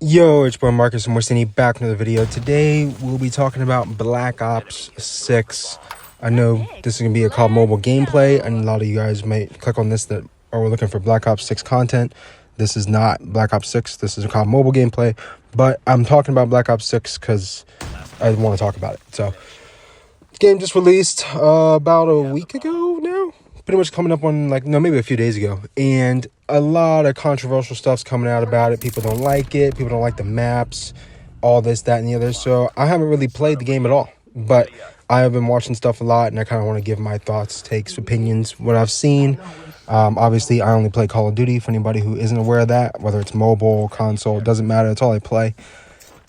Yo, it's boy Marcus and Morsini back with another video. Today we'll be talking about Black Ops 6. I know this is going to be a COD Mobile gameplay, and a lot of you guys might click on this that are looking for Black Ops 6 content. This is not Black Ops 6, this is a COD Mobile gameplay, but I'm talking about Black Ops 6 because I want to talk about it. So, the game just released about a week ago now. Pretty much coming up on maybe a few days ago, and a lot of controversial stuff's coming out about it. People don't like it, people don't like the maps, all this, that, and the other. So I haven't really played the game at all, but I have been watching stuff a lot, and I kind of want to give my thoughts, takes, opinions, what I've seen. Obviously I only play Call of Duty, for anybody who isn't aware of that, whether it's mobile, console, it doesn't matter, that's all I play.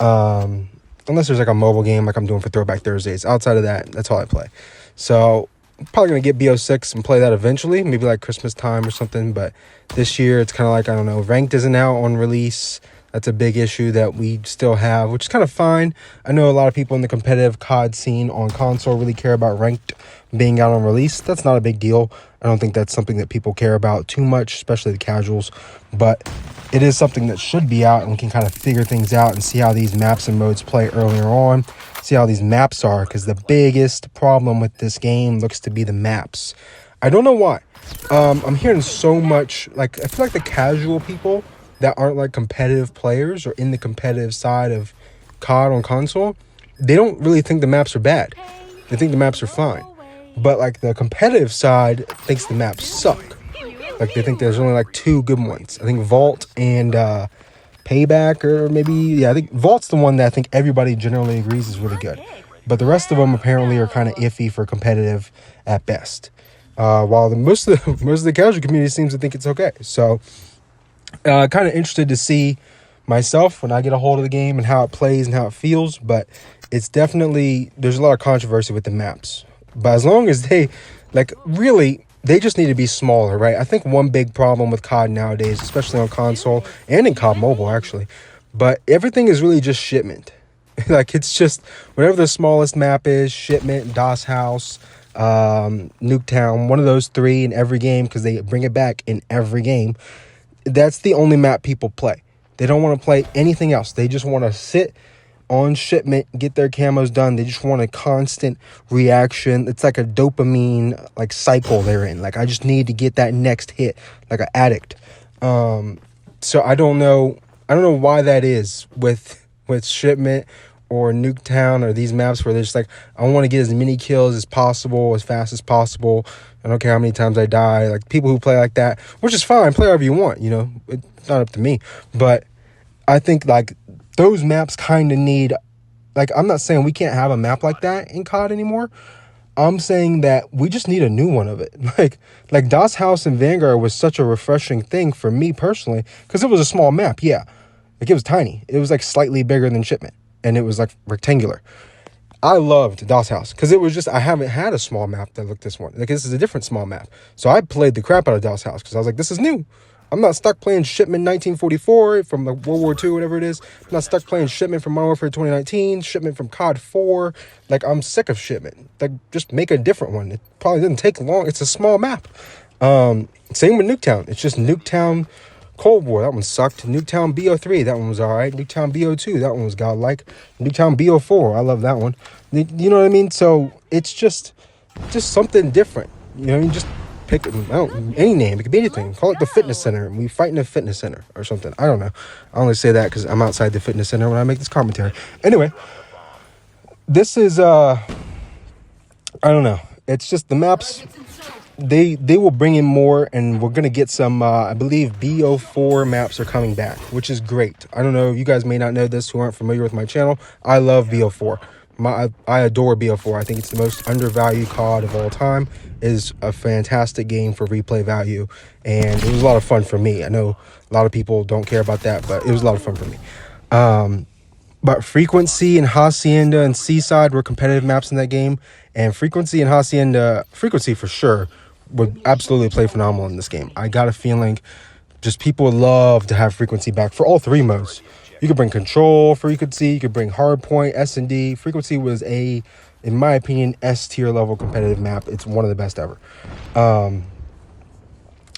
Unless there's like a mobile game like I'm doing for Throwback Thursdays. Outside of that, that's all I play. So probably gonna get BO6 and play that eventually, maybe like Christmas time or something. But this year it's kind of like, I don't know, ranked isn't out on release. That's a big issue that we still have, which is kind of fine. I know a lot of people in the competitive COD scene on console really care about ranked being out on release. That's not a big deal. I don't think that's something that people care about too much, especially the casuals, but it is something that should be out, and we can kind of figure things out and see how these maps and modes play earlier on, see how these maps are, because the biggest problem with this game looks to be the maps. I don't know why. I'm hearing so much, I feel like the casual people that aren't like competitive players or in the competitive side of COD on console, they don't really think the maps are bad. They think the maps are fine. But like the competitive side thinks the maps suck. Like they think there's only like two good ones. I think Vault and Payback, or maybe, I think Vault's the one that I think everybody generally agrees is really good. But the rest of them apparently are kind of iffy for competitive at best. While most of the casual community seems to think it's okay. So kind of interested to see myself when I get a hold of the game and how it plays and how it feels. But it's definitely, there's a lot of controversy with the maps. But as long as they, they just need to be smaller, right? I think one big problem with COD nowadays, especially on console and in COD Mobile, actually, but everything is really just shipment. It's just whatever the smallest map is, shipment, DOS House, Nuketown, one of those three in every game, because they bring it back in every game. That's the only map people play. They don't want to play anything else. They just want to sit on shipment, get their camos done. They just want a constant reaction. It's like a dopamine cycle they're in. I just need to get that next hit, like an addict. So I don't know why that is with shipment or Nuketown or these maps where they're just like, I want to get as many kills as possible, as fast as possible. I don't care how many times I die. Like people who play like that, which is fine, play whatever you want, it's not up to me. But I think those maps kind of need, I'm not saying we can't have a map like that in COD anymore. I'm saying that we just need a new one of it. Like DOS House and Vanguard was such a refreshing thing for me personally, because it was a small map, yeah. It was tiny. It was slightly bigger than Shipment, and it was rectangular. I loved DOS House because it was just, I haven't had a small map that looked this one. This is a different small map. So I played the crap out of DOS House because I was like, this is new. I'm not stuck playing Shipment 1944 from World War II, whatever it is. I'm not stuck playing Shipment from Modern Warfare 2019, Shipment from COD 4. I'm sick of Shipment. Just make a different one. It probably didn't take long. It's a small map. Same with Nuketown. It's just Nuketown Cold War. That one sucked. Nuketown BO3. That one was all right. Nuketown BO2. That one was godlike. Nuketown BO4. I love that one. You know what I mean? So it's just something different. Just pick any name. It could be anything. Call it the fitness center. We fight in a fitness center or something. I don't know. I only say that because I'm outside the fitness center when I make this commentary. Anyway, this is I don't know. It's just the maps. They will bring in more, and we're gonna get some. I believe BO4 maps are coming back, which is great. I don't know. You guys may not know this who aren't familiar with my channel. I love BO4. I adore BO4. I think it's the most undervalued COD of all time. It is a fantastic game for replay value, and it was a lot of fun for me. I know a lot of people don't care about that, but it was a lot of fun for me. But Frequency and Hacienda and Seaside were competitive maps in that game, and Frequency and Hacienda, Frequency for sure, would absolutely play phenomenal in this game. I got a feeling just people would love to have Frequency back for all three modes. You could bring Control, Frequency, you could bring Hardpoint, S&D. Frequency was in my opinion, S tier level competitive map. It's one of the best ever.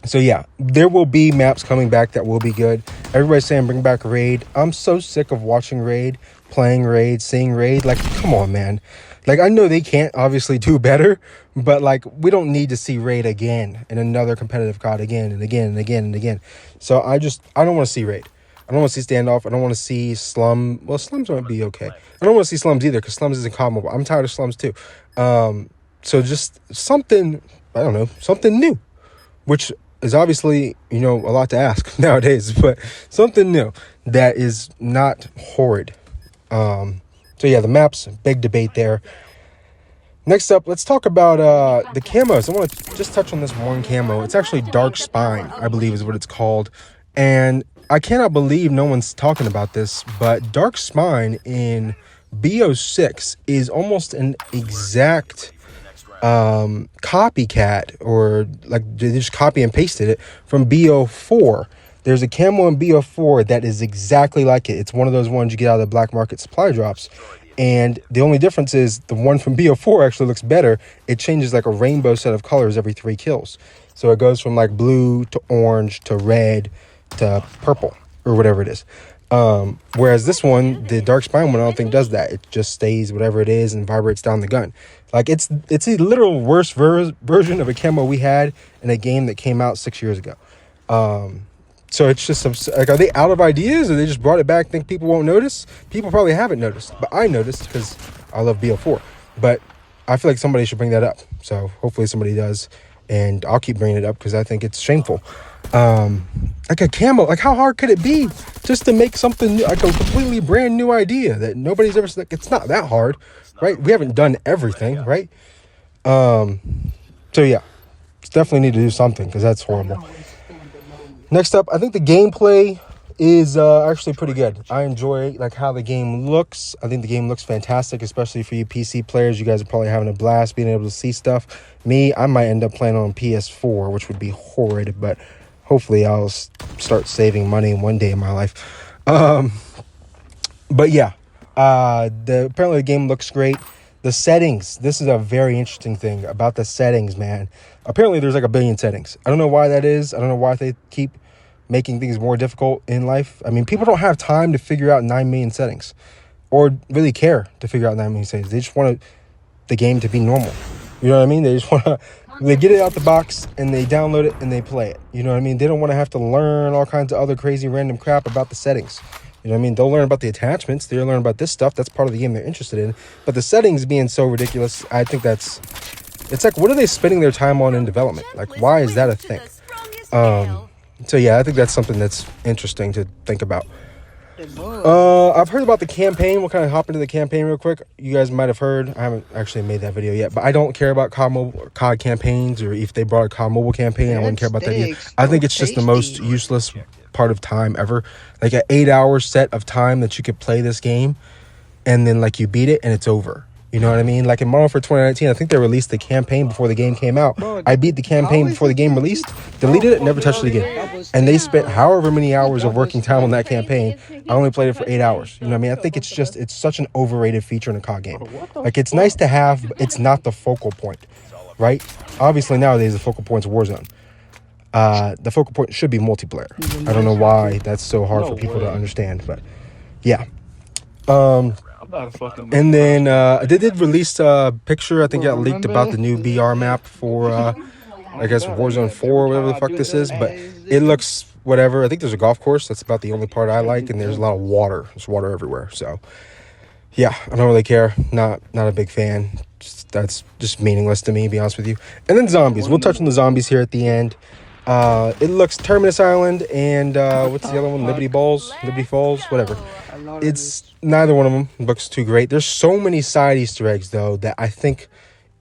So yeah, there will be maps coming back that will be good. Everybody's saying bring back Raid. I'm so sick of watching Raid, playing Raid, seeing Raid. Like, come on, man. Like, I know they can't obviously do better, but like, we don't need to see Raid again in another competitive COD again and again and again and again. So I don't want to see Raid. I don't want to see Standoff. I don't want to see Slum. Well, Slums might be okay. I don't want to see Slums either because Slums isn't COD Mobile. I'm tired of Slums too. So just something, I don't know, something new, which is obviously, you know, a lot to ask nowadays, but something new that is not horrid. So yeah, the maps, big debate there. Next up, let's talk about the camos. I want to just touch on this one camo. It's actually Dark Spine, I believe is what it's called. And I cannot believe no one's talking about this, but Dark Spine in BO6 is almost an exact copycat, or like they just copy and pasted it from BO4. There's a camo in BO4 that is exactly like it. It's one of those ones you get out of the black market supply drops. And the only difference is the one from BO4 actually looks better. It changes like a rainbow set of colors every 3 kills. So it goes from like blue to orange to red to purple or whatever it is. Whereas this one, the Dark Spine one, I don't think does that. It just stays whatever it is and vibrates down the gun. Like it's a literal worse version of a camo we had in a game that came out 6 years ago. So it's just like, are they out of ideas, or they just brought it back, think people won't notice? People probably haven't noticed, but I noticed because I love BO4. But I feel like somebody should bring that up. So hopefully somebody does, and I'll keep bringing it up because I think it's shameful. Like a camo, like how hard could it be just to make something new, like a completely brand new idea that nobody's ever seen? Like, it's not that hard, right? We haven't done everything, right? So yeah, definitely need to do something because that's horrible. Next up, I think the gameplay is actually pretty good. I enjoy like how the game looks. I think the game looks fantastic, especially for you PC players. You guys are probably having a blast being able to see stuff. Me, I might end up playing on PS4, which would be horrid, but hopefully I'll start saving money one day in my life. But yeah, apparently the game looks great. The settings, this is a very interesting thing about the settings, man. Apparently there's like a billion settings. I don't know why that is. I don't know why they keep making things more difficult in life. I mean, people don't have time to figure out 9 million settings, or really care to figure out 9 million settings. They just want the game to be normal. You know what I mean? They just want to, they get it out the box and they download it and they play it. You know what I mean? They don't want to have to learn all kinds of other crazy random crap about the settings. You know what I mean? They'll learn about the attachments. They'll learn about this stuff. That's part of the game they're interested in. But the settings being so ridiculous, I think it's like, what are they spending their time on in development? Like, why is that a thing? So yeah, I think that's something that's interesting to think about. I've heard about the campaign. We'll kind of hop into the campaign real quick. You guys might have heard. I haven't actually made that video yet, but I don't care about COD campaigns, or if they brought a COD mobile campaign, I wouldn't care about that either. I think it's just the most useless part of time ever. Like an 8-hour set of time that you could play this game, and then like you beat it and it's over. You know what I mean? Like in Modern Warfare 2019, I think they released the campaign before the game came out. I beat the campaign before the game released, deleted it, never touched it again. And they spent however many hours of working time on that campaign. I only played it for 8 hours. You know what I mean? I think it's such an overrated feature in a COD game. Like, it's nice to have, but it's not the focal point, right? Obviously nowadays the focal point's Warzone. The focal point should be multiplayer. I don't know why that's so hard for people to understand, but yeah. And then they did release a picture, I think got leaked, about the new BR map for I guess Warzone 4 or whatever the fuck this is, but it looks whatever. I think there's a golf course. That's about the only part I like, and there's a lot of water. There's water everywhere. So yeah, I don't really care. Not a big fan. That's just meaningless to me, to be honest with you. And then zombies. We'll touch on the zombies here at the end. It looks Terminus Island and what's the other one? Liberty Falls, whatever. It's neither one of them looks too great. There's so many side Easter eggs though that I think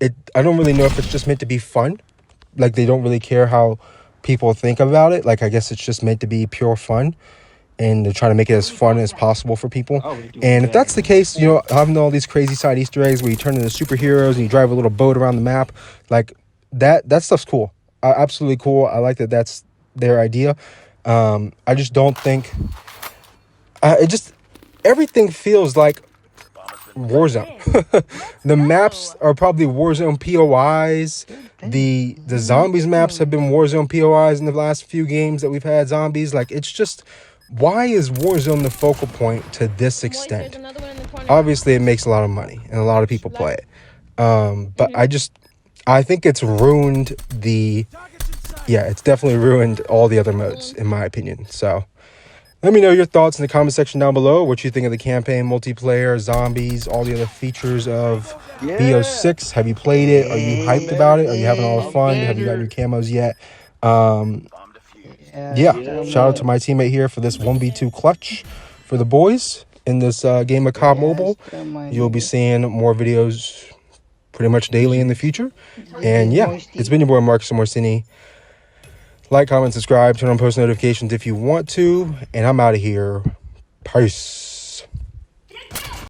I don't really know if it's just meant to be fun. Like, they don't really care how people think about it. Like, I guess it's just meant to be pure fun, and they're trying to make it as fun as possible for people. And if that's the case, you know, having all these crazy side Easter eggs where you turn into superheroes and you drive a little boat around the map, like that stuff's cool. Absolutely cool. I like that that's their idea. I just don't think everything feels like Warzone. The maps are probably Warzone POIs. The zombies maps have been Warzone POIs in the last few games that we've had zombies. Like, it's just, why is Warzone the focal point to this extent? Obviously, it makes a lot of money and a lot of people play it. But I think it's ruined it's definitely ruined all the other modes, in my opinion. So let me know your thoughts in the comment section down below. What you think of the campaign, multiplayer, zombies, all the other features of BO6. Have you played it? Are you hyped about it? Are you having all the fun? Have you got your camos yet? Shout out to my teammate here for this 1v2 clutch for the boys in this game of COD Mobile. You'll be seeing more videos pretty much daily in the future. And yeah, it's been your boy Marcus Morcini. Like, comment, subscribe, turn on post notifications if you want to. And I'm out of here. Peace.